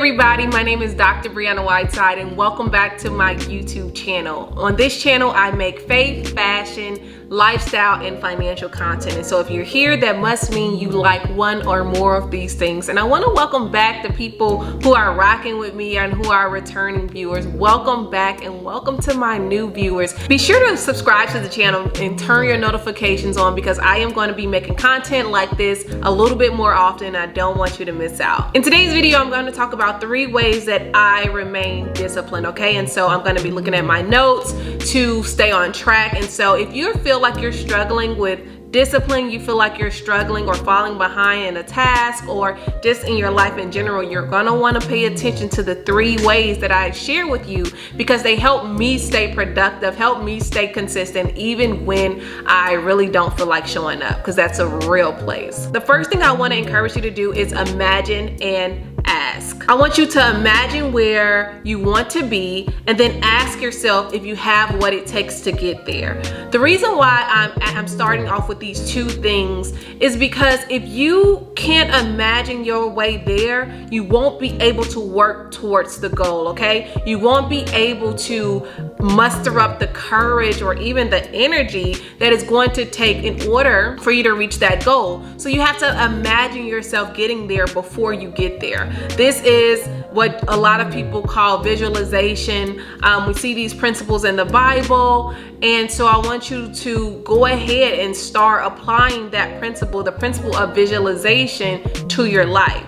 everybody, my name is Dr. Brianna Whiteside and welcome back to my YouTube channel. On this channel, I make faith, fashion, lifestyle, and financial content. And so if you're here, that must mean you like one or more of these things. And I want to welcome back the people who are rocking with me and who are returning viewers. Welcome back and welcome to my new viewers. Be sure to subscribe to the channel and turn your notifications on because I am going to be making content like this a little bit more often. I don't want you to miss out. In today's video, I'm going to talk about 3 ways that I remain disciplined, okay? And so I'm going to be looking at my notes to stay on track. And so if you feel like you're struggling with discipline, you feel like you're struggling or falling behind in a task or just in your life in general, you're gonna want to pay attention to the 3 ways that I share with you because they help me stay productive, help me stay consistent even when I really don't feel like showing up, because that's a real place. The first thing I want to encourage you to do is imagine and ask. I want you to imagine where you want to be and then ask yourself if you have what it takes to get there. The reason why I'm starting off with these 2 things is because if you can't imagine your way there, you won't be able to work towards the goal, okay? You won't be able to muster up the courage or even the energy that is going to take in order for you to reach that goal. So you have to imagine yourself getting there before you get there. This is what a lot of people call visualization. We see these principles in the Bible, and so I want you to go ahead and start applying that principle, the principle of visualization, to your life.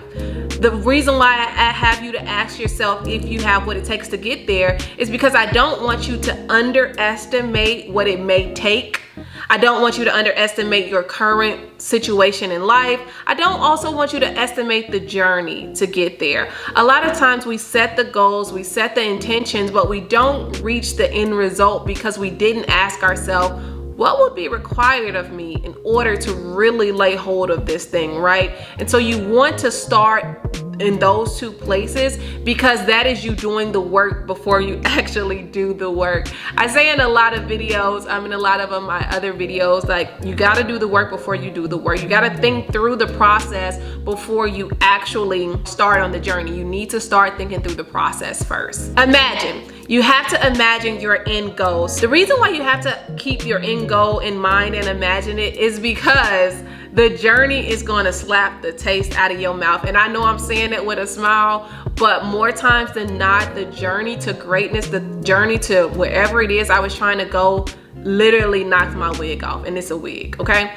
The reason why I have you to ask yourself if you have what it takes to get there is because I don't want you to underestimate what it may take. I don't want you to underestimate your current situation in life. I don't also want you to estimate the journey to get there. A lot of times we set the goals, we set the intentions, but we don't reach the end result because we didn't ask ourselves, what would be required of me in order to really lay hold of this thing, right? And so you want to start in those 2 places because that is you doing the work before you actually do the work. I say in a lot of videos, in a lot of my other videos, like, you got to do the work before you do the work. You got to think through the process before you actually start on the journey. You need to start thinking through the process first. Imagine. You have to imagine your end goals. The reason why you have to keep your end goal in mind and imagine it is because the journey is going to slap the taste out of your mouth. And I know I'm saying it with a smile, but more times than not, the journey to greatness, the journey to wherever it is I was trying to go, literally knocked my wig off. And it's a wig, okay?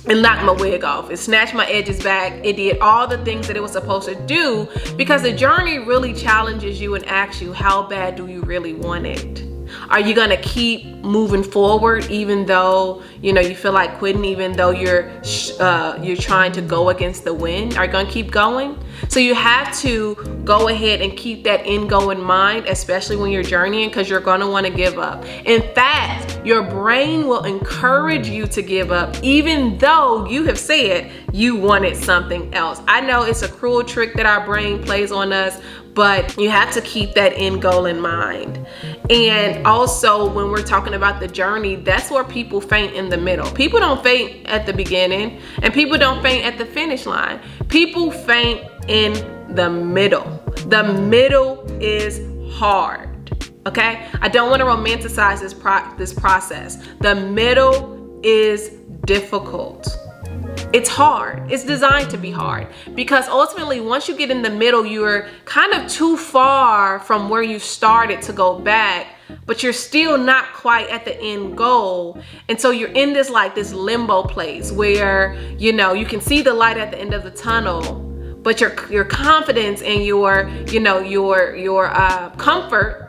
It knocked my wig off. It snatched my edges back. It did all the things that it was supposed to do because the journey really challenges you and asks you, how bad do you really want it? Are you gonna keep moving forward even though you feel like quitting, even though you're trying to go against the wind? Are you gonna keep going? So you have to go ahead and keep that end goal in mind, especially when you're journeying, because you're gonna want to give up. In fact, your brain will encourage you to give up even though you have said you wanted something else. I know it's a cruel trick that our brain plays on us, but you have to keep that end goal in mind. And also, when we're talking about the journey, that's where people faint in the middle. People don't faint at the beginning, and people don't faint at the finish line. People faint in the middle. The middle is hard, okay? I don't want to romanticize this process. The middle is difficult. It's hard. It's designed to be hard because ultimately, once you get in the middle, you're kind of too far from where you started to go back, but you're still not quite at the end goal. And so you're in this limbo place where, you can see the light at the end of the tunnel, but your confidence and your comfort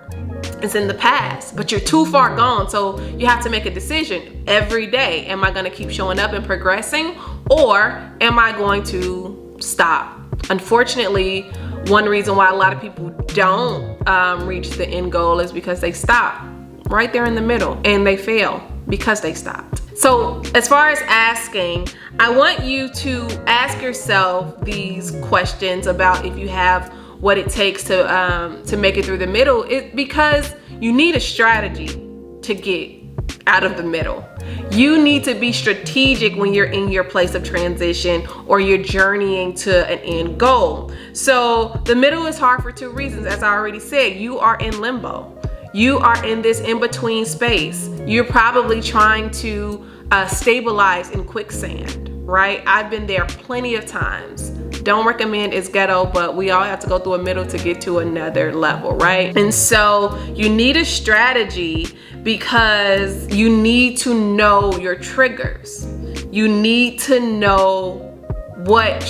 is in the past, but you're too far gone. So you have to make a decision every day. Am I going to keep showing up and progressing, or am I going to stop? Unfortunately, one reason why a lot of people don't reach the end goal is because they stop right there in the middle and they fail because they stopped. So as far as asking, I want you to ask yourself these questions about if you have what it takes to make it through the middle, because you need a strategy to get out of the middle. You need to be strategic when you're in your place of transition or you're journeying to an end goal. So the middle is hard for two reasons. As I already said, you are in limbo. You are in this in-between space. You're probably trying to stabilize in quicksand, right? I've been there plenty of times. Don't recommend it's ghetto, but we all have to go through a middle to get to another level, right? And so you need a strategy because you need to know your triggers. You need to know what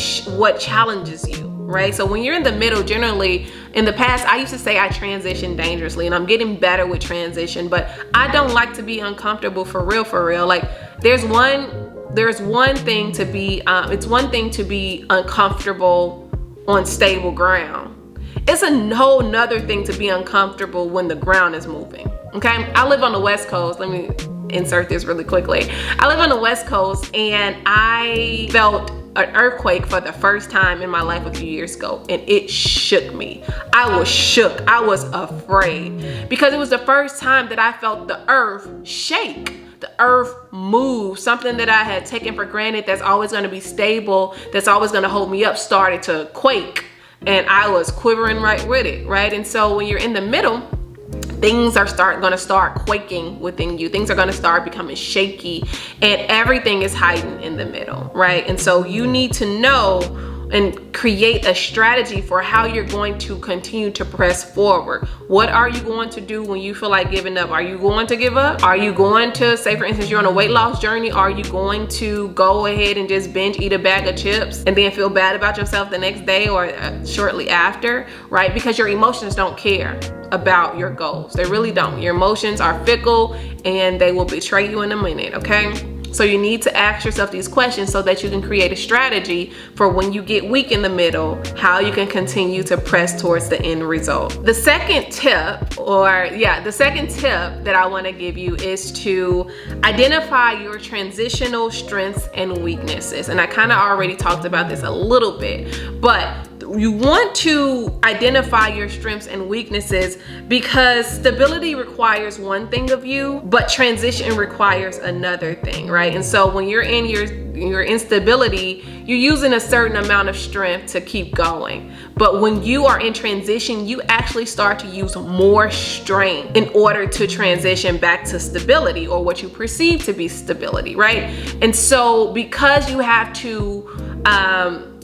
challenges you, right? So when you're in the middle, generally, in the past, I used to say I transition dangerously, and I'm getting better with transition, but I don't like to be uncomfortable for real. Like there's one thing to be, it's one thing to be uncomfortable on stable ground. It's a whole nother thing to be uncomfortable when the ground is moving, okay? I live on the West Coast. Let me insert this really quickly. I live on the West Coast, and I felt an earthquake for the first time in my life a few years ago, and it shook me. I was shook. I was afraid because it was the first time that I felt the earth shake. The earth moved. Something that I had taken for granted that's always going to be stable, that's always going to hold me up, started to quake, and I was quivering right with it, right? And so when you're in the middle, things are going to start quaking within you. Things are going to start becoming shaky, and everything is hiding in the middle, right? And so you need to know and create a strategy for how you're going to continue to press forward. What are you going to do when you feel like giving up? Are you going to give up? Are you going to, say for instance, you're on a weight loss journey, are you going to go ahead and just binge eat a bag of chips and then feel bad about yourself the next day or shortly after, right? Because your emotions don't care about your goals. They really don't. Your emotions are fickle and they will betray you in a minute, okay? So you need to ask yourself these questions so that you can create a strategy for when you get weak in the middle, how you can continue to press towards the end result. The second tip that I want to give you is to identify your transitional strengths and weaknesses. And I kind of already talked about this a little bit, but you want to identify your strengths and weaknesses because stability requires one thing of you, but transition requires another thing, right? And so when you're in your instability, you're using a certain amount of strength to keep going. But when you are in transition, you actually start to use more strength in order to transition back to stability or what you perceive to be stability, right? And so because you have to,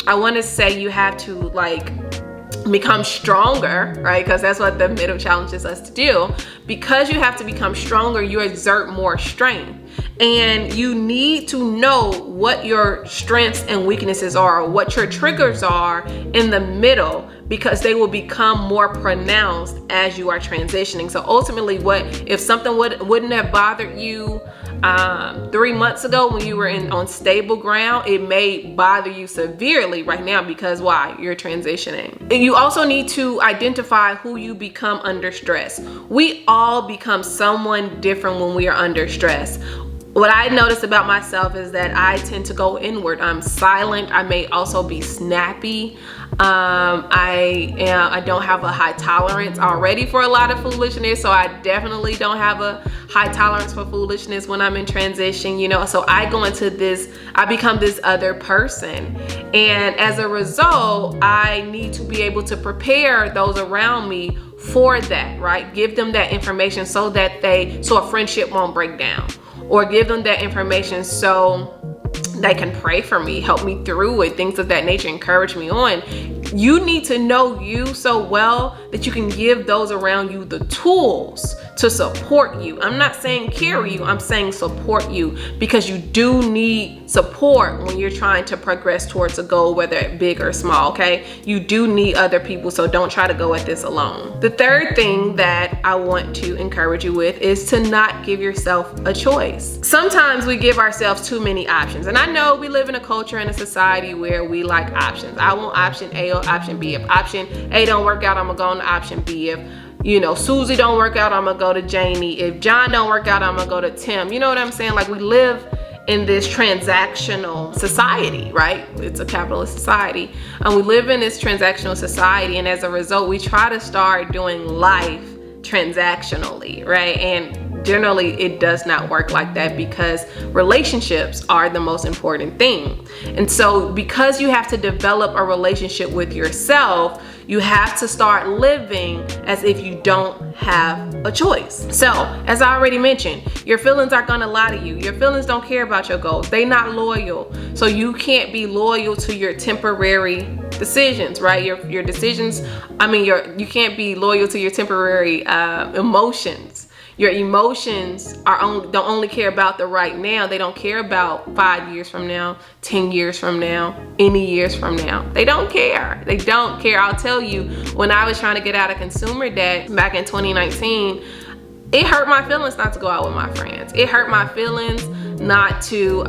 I want to say you have to like become stronger, right? Because that's what the middle challenges us to do. Because you have to become stronger, you exert more strength. And you need to know what your strengths and weaknesses are, or what your triggers are in the middle, because they will become more pronounced as you are transitioning. So ultimately, what if something wouldn't have bothered you 3 months ago when you were on stable ground, it may bother you severely right now because why? You're transitioning. And you also need to identify who you become under stress. We all become someone different when we are under stress. What I noticed about myself is that I tend to go inward. I'm silent. I may also be snappy. I don't have a high tolerance already for a lot of foolishness, so I definitely don't have a high tolerance for foolishness when I'm in transition, you know. So I become this other person, and as a result, I need to be able to prepare those around me for that, right? Give them that information so a friendship won't break down, or give them that information so they can pray for me, help me through it, things of that nature, encourage me on. You need to know you so well that you can give those around you the tools to support you. I'm not saying carry you, I'm saying support you, because you do need support when you're trying to progress towards a goal, whether big or small, okay? You do need other people, so don't try to go at this alone. The third thing that I want to encourage you with is to not give yourself a choice. Sometimes we give ourselves too many options, and I know we live in a culture and a society where we like options. I want option A or option B. If option A don't work out, I'm gonna go on to option B. If Susie don't work out, I'm gonna go to Janie. If John don't work out, I'm gonna go to Tim. You know what I'm saying? Like, we live in this transactional society, right? It's a capitalist society. And we live in this transactional society, and as a result, we try to start doing life transactionally, right? And generally it does not work like that, because relationships are the most important thing. And so because you have to develop a relationship with yourself, you have to start living as if you don't have a choice. So, as I already mentioned, your feelings are gonna lie to you. Your feelings don't care about your goals. They not loyal. So you can't be loyal to your temporary decisions, right? Your decisions, you can't be loyal to your temporary emotions. Your emotions don't only care about the right now. They don't care about 5 years from now, 10 years from now, any years from now. They don't care. They don't care. I'll tell you, when I was trying to get out of consumer debt back in 2019, it hurt my feelings not to go out with my friends. It hurt my feelings not to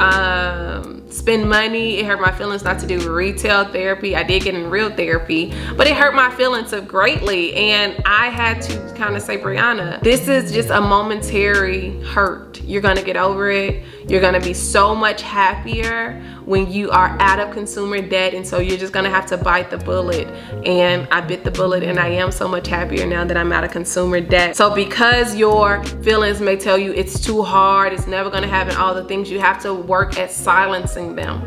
spend money. It hurt my feelings not to do retail therapy. I did get in real therapy, but it hurt my feelings so greatly. And I had to kind of say, Brianna, this is just a momentary hurt. You're gonna get over it. You're gonna be so much happier when you are out of consumer debt. And so you're just gonna have to bite the bullet. And I bit the bullet, and I am so much happier now that I'm out of consumer debt. So because your feelings may tell you it's too hard, it's never gonna happen, all the things, you have to work at silencing them.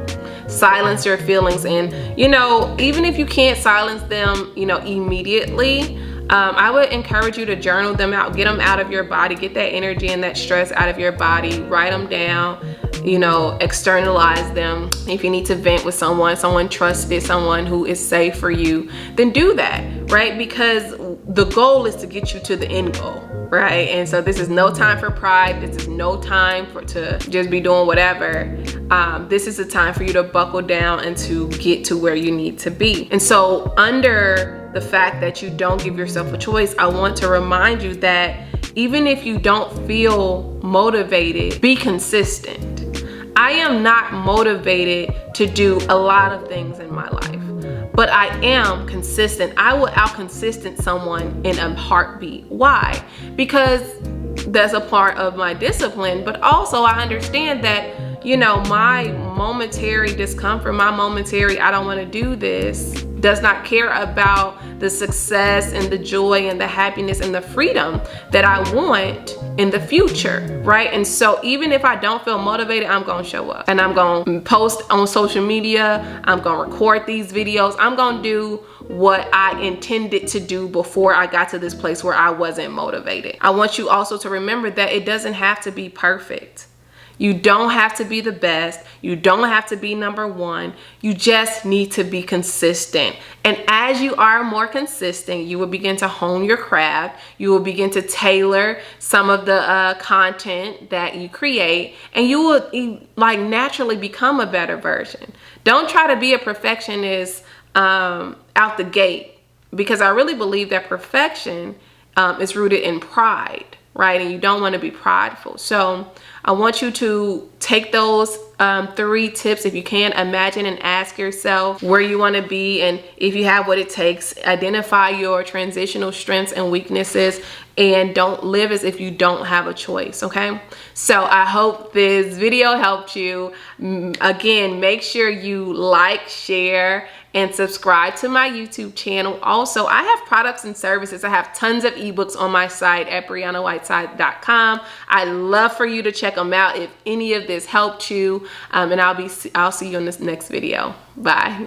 Silence your feelings. And even if you can't silence them immediately, I would encourage you to journal them out, get them out of your body, get that energy and that stress out of your body, write them down, externalize them. If you need to vent with someone trusted, someone who is safe for you, then do that, right? Because the goal is to get you to the end goal, right? And so this is no time for pride. This is no time to just be doing whatever. This is a time for you to buckle down and to get to where you need to be. And so under the fact that you don't give yourself a choice, I want to remind you that even if you don't feel motivated, be consistent. I am not motivated to do a lot of things in my life, but I am consistent. I will out-consistent someone in a heartbeat. Why? Because that's a part of my discipline, but also I understand that my momentary discomfort, my momentary I don't want to do this, does not care about the success and the joy and the happiness and the freedom that I want in the future, right? And so even if I don't feel motivated, I'm gonna show up and I'm gonna post on social media. I'm gonna record these videos. I'm gonna do what I intended to do before I got to this place where I wasn't motivated. I want you also to remember that it doesn't have to be perfect. You don't have to be the best. You don't have to be number one. You just need to be consistent. And as you are more consistent, you will begin to hone your craft. You will begin to tailor some of the content that you create, and you will naturally become a better version. Don't try to be a perfectionist out the gate, because I really believe that perfection is rooted in pride, right? And you don't want to be prideful. So I want you to take those 3 tips. If you can, imagine and ask yourself where you want to be, and if you have what it takes, identify your transitional strengths and weaknesses, and don't live as if you don't have a choice, okay? So I hope this video helped you. Again, make sure you like, share, and subscribe to my YouTube channel. Also, I have products and services. I have tons of ebooks on my site at BriannaWhiteside.com. I'd love for you to check them out if any of this helped you. And I'll see you in this next video. Bye.